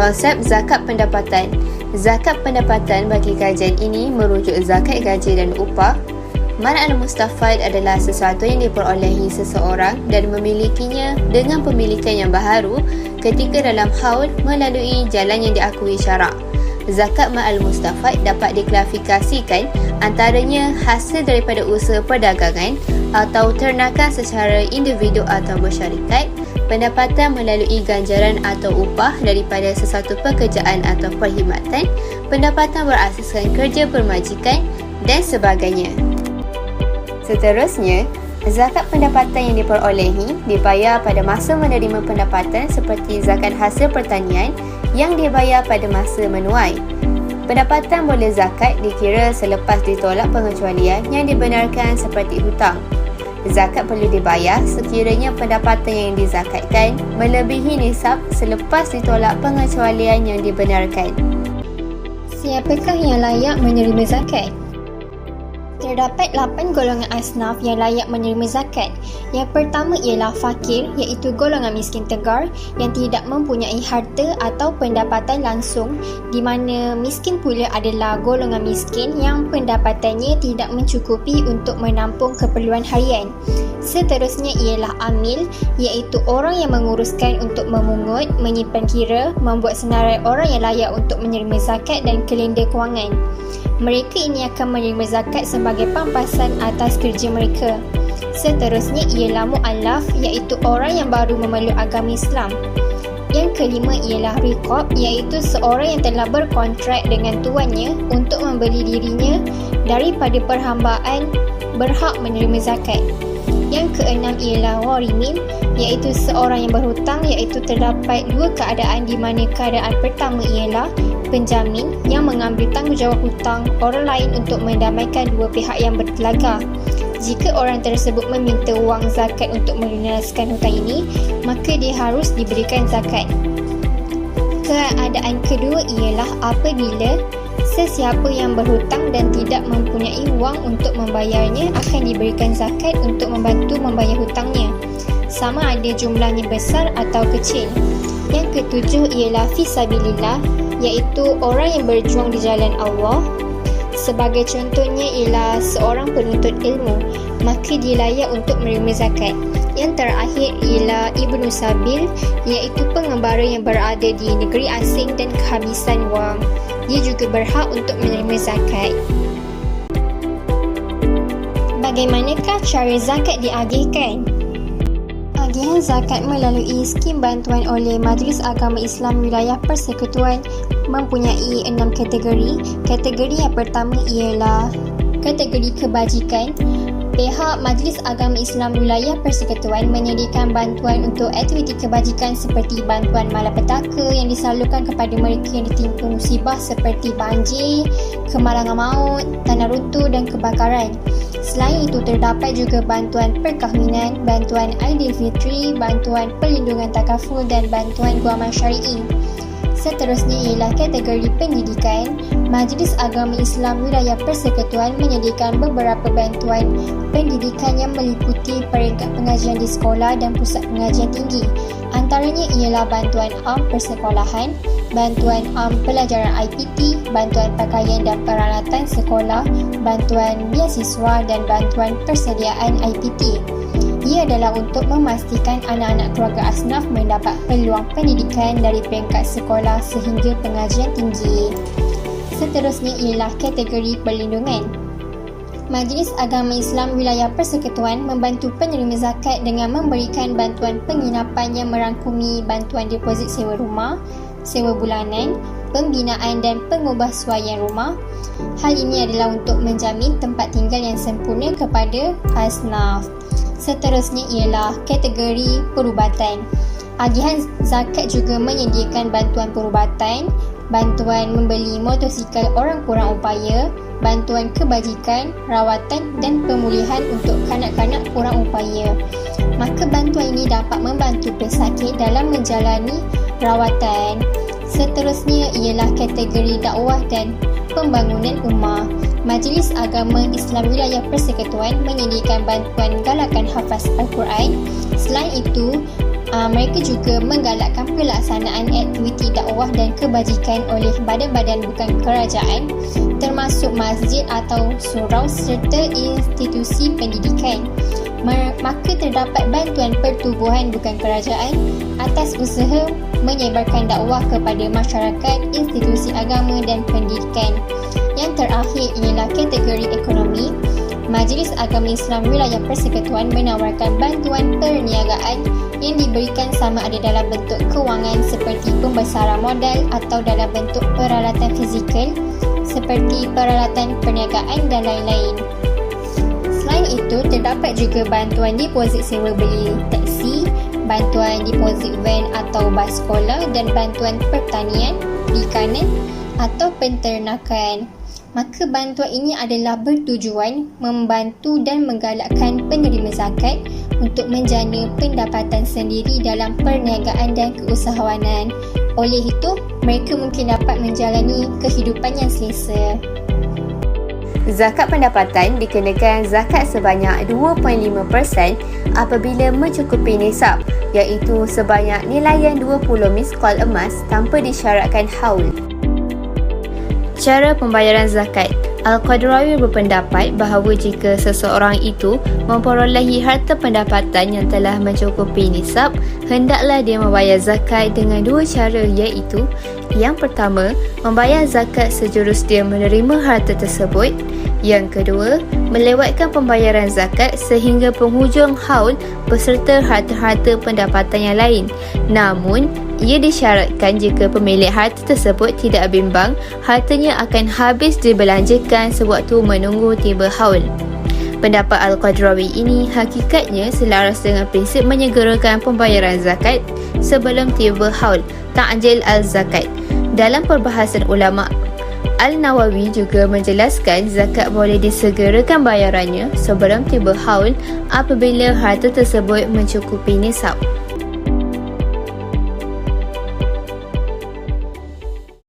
Konsep zakat pendapatan. Zakat pendapatan bagi kajian ini merujuk zakat gaji dan upah. Mal al-mustafad adalah sesuatu yang diperolehi seseorang dan memilikinya dengan pemilikan yang baharu ketika dalam haul melalui jalan yang diakui syarak. Zakat mal al-mustafad dapat diklasifikasikan antaranya hasil daripada usaha perdagangan atau ternakan secara individu atau bersyarikat, pendapatan melalui ganjaran atau upah daripada sesuatu pekerjaan atau perkhidmatan, pendapatan berasaskan kerja permajikan dan sebagainya. Seterusnya, zakat pendapatan yang diperolehi dibayar pada masa menerima pendapatan seperti zakat hasil pertanian yang dibayar pada masa menuai. Pendapatan boleh zakat dikira selepas ditolak pengecualian yang dibenarkan seperti hutang. Zakat perlu dibayar sekiranya pendapatan yang dizakatkan melebihi nisab selepas ditolak pengecualian yang dibenarkan. Siapakah yang layak menerima zakat? Terdapat 8 golongan asnaf yang layak menerima zakat. Yang pertama ialah fakir, iaitu golongan miskin tegar yang tidak mempunyai harta atau pendapatan langsung, di mana miskin pula adalah golongan miskin yang pendapatannya tidak mencukupi untuk menampung keperluan harian. Seterusnya ialah amil, iaitu orang yang menguruskan untuk memungut, menyimpan kira, membuat senarai orang yang layak untuk menerima zakat dan kalender kewangan. Mereka ini akan menerima zakat sebagai pampasan atas kerja mereka. Seterusnya ialah mu'allaf, iaitu orang yang baru memeluk agama Islam. Yang kelima ialah riqab, iaitu seorang yang telah berkontrak dengan tuannya untuk membeli dirinya daripada perhambaan berhak menerima zakat. Yang keenam ialah gharimin, iaitu seorang yang berhutang, iaitu terdapat dua keadaan di mana keadaan pertama ialah penjamin yang mengambil tanggungjawab hutang orang lain untuk mendamaikan dua pihak yang bertelaga. Jika orang tersebut meminta wang zakat untuk melunaskan hutang ini, maka dia harus diberikan zakat. Keadaan kedua ialah apabila sesiapa yang berhutang dan tidak mempunyai wang untuk membayarnya akan diberikan zakat untuk membantu membayar hutangnya, sama ada jumlahnya besar atau kecil. Yang ketujuh ialah fisabilillah, iaitu orang yang berjuang di jalan Allah. Sebagai contohnya ialah seorang penuntut ilmu, maka dia layak untuk menerima zakat. Yang terakhir ialah Ibnu Sabil, iaitu pengembara yang berada di negeri asing dan kehabisan wang. Dia juga berhak untuk menerima zakat. Bagaimanakah cara zakat diagihkan? Agihan zakat melalui skim bantuan oleh Majlis Agama Islam Wilayah Persekutuan mempunyai 6 kategori. Kategori yang pertama ialah kategori kebajikan. Pihak Majlis Agama Islam Wilayah Persekutuan menyediakan bantuan untuk aktiviti kebajikan seperti bantuan malapetaka yang disalurkan kepada mereka yang ditimpa musibah seperti banjir, kemalangan maut, tanah runtuh dan kebakaran. Selain itu, terdapat juga bantuan perkahwinan, bantuan Aidilfitri, bantuan perlindungan takaful dan bantuan guaman syar'i. Seterusnya ialah kategori pendidikan. Majlis Agama Islam Wilayah Persekutuan menyediakan beberapa bantuan pendidikan yang meliputi peringkat pengajian di sekolah dan pusat pengajian tinggi. Antaranya ialah bantuan am persekolahan, bantuan am pelajaran IPT, bantuan pakaian dan peralatan sekolah, bantuan beasiswa dan bantuan persediaan IPT. Ia adalah untuk memastikan anak-anak keluarga asnaf mendapat peluang pendidikan dari peringkat sekolah sehingga pengajian tinggi. Seterusnya ialah kategori perlindungan. Majlis Agama Islam Wilayah Persekutuan membantu penerima zakat dengan memberikan bantuan penginapan yang merangkumi bantuan deposit sewa rumah, sewa bulanan, pembinaan dan pengubahsuaian rumah. Hal ini adalah untuk menjamin tempat tinggal yang sempurna kepada asnaf. Seterusnya ialah kategori perubatan. Agihan zakat juga menyediakan bantuan perubatan, bantuan membeli motosikal orang kurang upaya, bantuan kebajikan, rawatan dan pemulihan untuk kanak-kanak kurang upaya. Maka bantuan ini dapat membantu pesakit dalam menjalani rawatan. Seterusnya ialah kategori dakwah dan pembangunan ummah. Majlis Agama Islam Wilayah Persekutuan menyediakan bantuan galakan hafaz Al-Quran. Selain itu, Mereka juga menggalakkan pelaksanaan aktiviti dakwah dan kebajikan oleh badan-badan bukan kerajaan termasuk masjid atau surau serta institusi pendidikan. Maka terdapat bantuan pertubuhan bukan kerajaan atas usaha menyebarkan dakwah kepada masyarakat, institusi agama dan pendidikan. Yang terakhir ialah kategori ekonomi. Majlis Agama Islam Wilayah Persekutuan menawarkan bantuan perniagaan yang diberikan sama ada dalam bentuk kewangan seperti pembesaran modal atau dalam bentuk peralatan fizikal seperti peralatan perniagaan dan lain-lain. Selain itu, terdapat juga bantuan deposit sewa beli teksi, bantuan deposit van atau bas sekolah dan bantuan pertanian, perikanan atau penternakan. Maka bantuan ini adalah bertujuan membantu dan menggalakkan penerima zakat untuk menjana pendapatan sendiri dalam perniagaan dan keusahawanan. Oleh itu, mereka mungkin dapat menjalani kehidupan yang selesa. Zakat pendapatan dikenakan zakat sebanyak 2.5% apabila mencukupi nisab, iaitu sebanyak nilaian 20 miskal emas tanpa disyaratkan haul. Cara pembayaran zakat. Al-Qadrawi berpendapat bahawa jika seseorang itu memperolehi harta pendapatan yang telah mencukupi nisab, hendaklah dia membayar zakat dengan dua cara, iaitu yang pertama, membayar zakat sejurus dia menerima harta tersebut. Yang kedua, melewatkan pembayaran zakat sehingga penghujung haul beserta harta-harta pendapatan yang lain. Namun, ia disyaratkan jika pemilik harta tersebut tidak bimbang, hartanya akan habis dibelanjakan sewaktu menunggu tiba haul. Pendapat Al-Qadrawi ini hakikatnya selaras dengan prinsip menyegerakan pembayaran zakat sebelum tiba haul, ta'jil al-zakat. Dalam perbahasan ulama, Al-Nawawi juga menjelaskan zakat boleh disegerakan bayarannya sebelum tiba haul apabila harta tersebut mencukupi nisab.